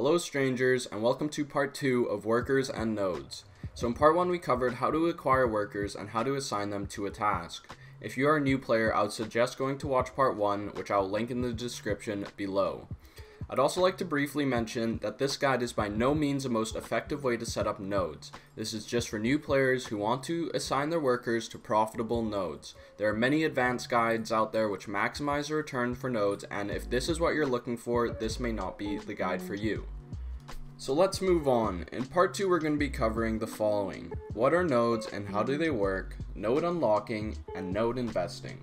Hello strangers, and welcome to part 2 of workers and nodes. So in part 1 we covered how to acquire workers and how to assign them to a task. If you are a new player, I would suggest going to watch part 1, which I will link in the description below. I'd also like to briefly mention that this guide is by no means the most effective way to set up nodes. This is just for new players who want to assign their workers to profitable nodes. There are many advanced guides out there which maximize the return for nodes, and if this is what you're looking for, this may not be the guide for you. So let's move on. In part 2 we're going to be covering the following: what are nodes and how do they work, node unlocking, and node investing.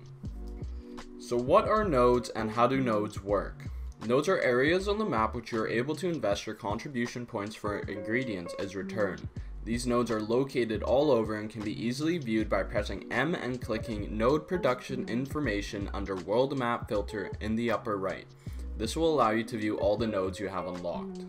So what are nodes and how do nodes work? Nodes are areas on the map which you are able to invest your contribution points for ingredients as return. These nodes are located all over and can be easily viewed by pressing M and clicking Node Production Information under World Map filter in the upper right. This will allow you to view all the nodes you have unlocked.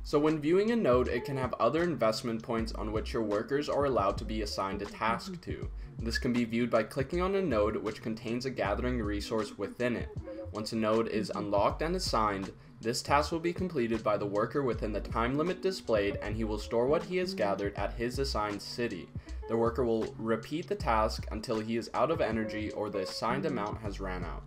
So when viewing a node, it can have other investment points on which your workers are allowed to be assigned a task to. This can be viewed by clicking on a node which contains a gathering resource within it. Once a node is unlocked and assigned, this task will be completed by the worker within the time limit displayed, and he will store what he has gathered at his assigned city. The worker will repeat the task until he is out of energy or the assigned amount has ran out.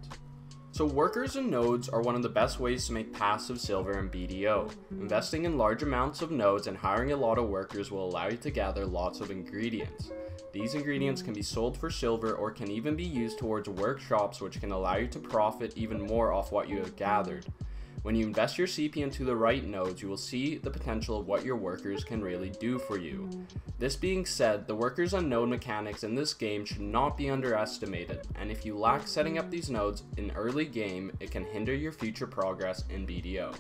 So workers and nodes are one of the best ways to make passive silver in BDO. Investing in large amounts of nodes and hiring a lot of workers will allow you to gather lots of ingredients. These ingredients can be sold for silver or can even be used towards workshops, which can allow you to profit even more off what you have gathered. When you invest your CP into the right nodes, you will see the potential of what your workers can really do for you. This being said, the workers and node mechanics in this game should not be underestimated, and if you lack setting up these nodes in early game, it can hinder your future progress in BDO.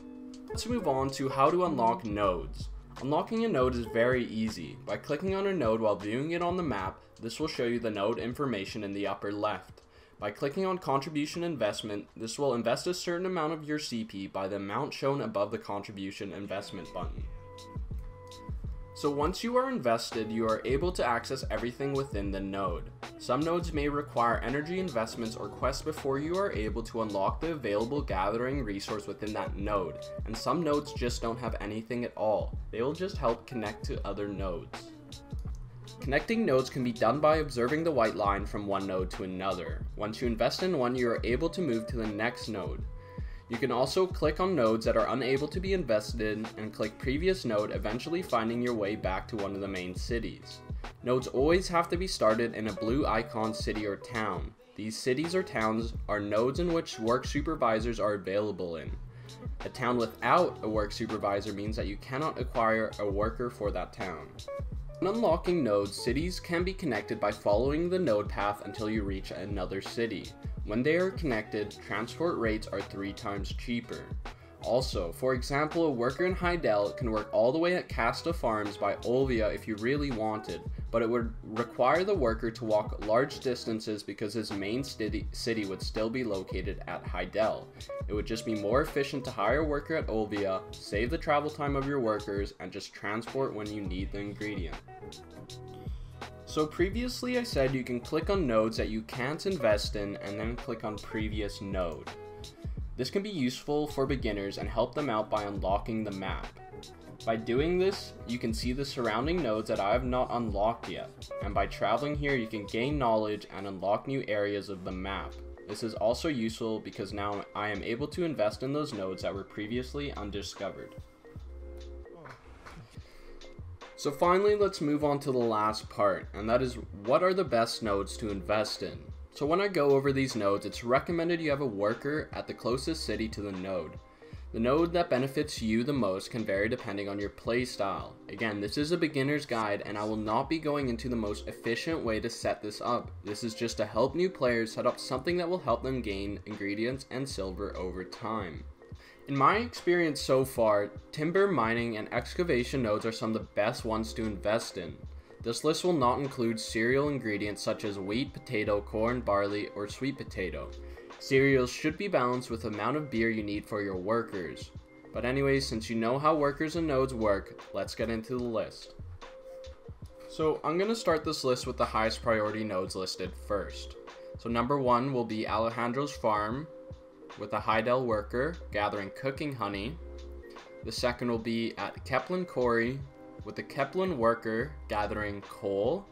Let's move on to how to unlock nodes. Unlocking a node is very easy. By clicking on a node while viewing it on the map, this will show you the node information in the upper left. By clicking on Contribution Investment, this will invest a certain amount of your CP by the amount shown above the Contribution Investment button. So once you are invested, you are able to access everything within the node. Some nodes may require energy investments or quests before you are able to unlock the available gathering resource within that node, and some nodes just don't have anything at all. They will just help connect to other nodes. Connecting nodes can be done by observing the white line from one node to another. Once you invest in one, you are able to move to the next node. You can also click on nodes that are unable to be invested in and click previous node, eventually finding your way back to one of the main cities. Nodes always have to be started in a blue icon city or town. These cities or towns are nodes in which work supervisors are available in. A town without a work supervisor means that you cannot acquire a worker for that town. When unlocking nodes, cities can be connected by following the node path until you reach another city. When they are connected, transport rates are 3 times cheaper. Also, for example, a worker in Heidel can work all the way at Casta Farms by Olvia if you really wanted, but it would require the worker to walk large distances because his main city would still be located at Heidel. It would just be more efficient to hire a worker at Olvia, save the travel time of your workers, and just transport when you need the ingredient. So previously I said you can click on nodes that you can't invest in and then click on previous node. This can be useful for beginners and help them out by unlocking the map. By doing this, you can see the surrounding nodes that I have not unlocked yet, and by traveling here you can gain knowledge and unlock new areas of the map. This is also useful because now I am able to invest in those nodes that were previously undiscovered. So finally, let's move on to the last part, and that is what are the best nodes to invest in. So when I go over these nodes, it's recommended you have a worker at the closest city to the node. The node that benefits you the most can vary depending on your playstyle. Again, this is a beginner's guide and I will not be going into the most efficient way to set this up. This is just to help new players set up something that will help them gain ingredients and silver over time. In my experience so far, timber, mining, and excavation nodes are some of the best ones to invest in. This list will not include cereal ingredients such as wheat, potato, corn, barley, or sweet potato. Cereals should be balanced with the amount of beer you need for your workers. But anyways, since you know how workers and nodes work, let's get into the list. So I'm going to start this list with the highest priority nodes listed first. So number 1 will be Alejandro's farm with a Heidel worker gathering cooking honey. The second will be at Keplin Quarry with the Keplin Worker gathering coal.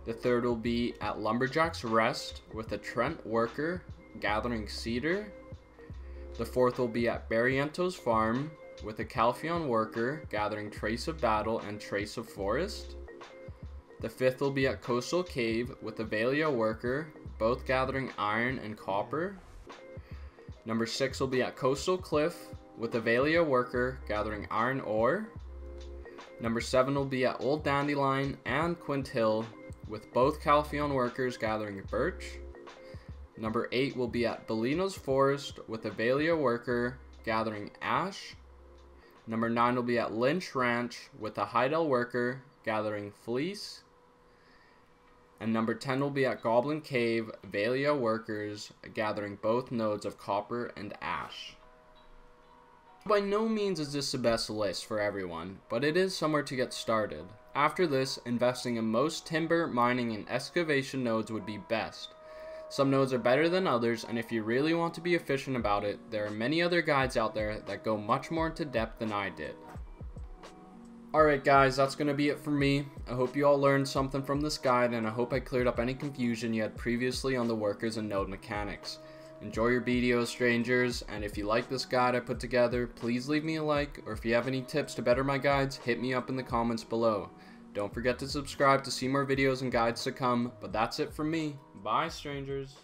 The third will be at Lumberjack's Rest with the Trent Worker gathering cedar. The fourth will be at Barriento's Farm with the Calpheon Worker gathering Trace of Battle and Trace of Forest. The fifth will be at Coastal Cave with the Velia Worker, both gathering iron and copper. Number 6 will be at Coastal Cliff with the Velia Worker gathering iron ore. Number 7 will be at Old Dandelion and Quint Hill with both Calpheon Workers gathering birch. Number 8 will be at Bellino's Forest with the Velia Worker gathering ash. Number 9 will be at Lynch Ranch with the Heidel Worker gathering fleece. And number 10 will be at Goblin Cave, Velia Workers gathering both nodes of copper and ash. By no means is this the best list for everyone, but it is somewhere to get started. After this, investing in most timber, mining, and excavation nodes would be best. Some nodes are better than others, and if you really want to be efficient about it, there are many other guides out there that go much more into depth than I did. Alright guys, that's going to be it for me. I hope you all learned something from this guide, and I hope I cleared up any confusion you had previously on the workers and node mechanics. Enjoy your BDO, strangers, and if you like this guide I put together, please leave me a like, or if you have any tips to better my guides, hit me up in the comments below. Don't forget to subscribe to see more videos and guides to come, but that's it from me. Bye, strangers.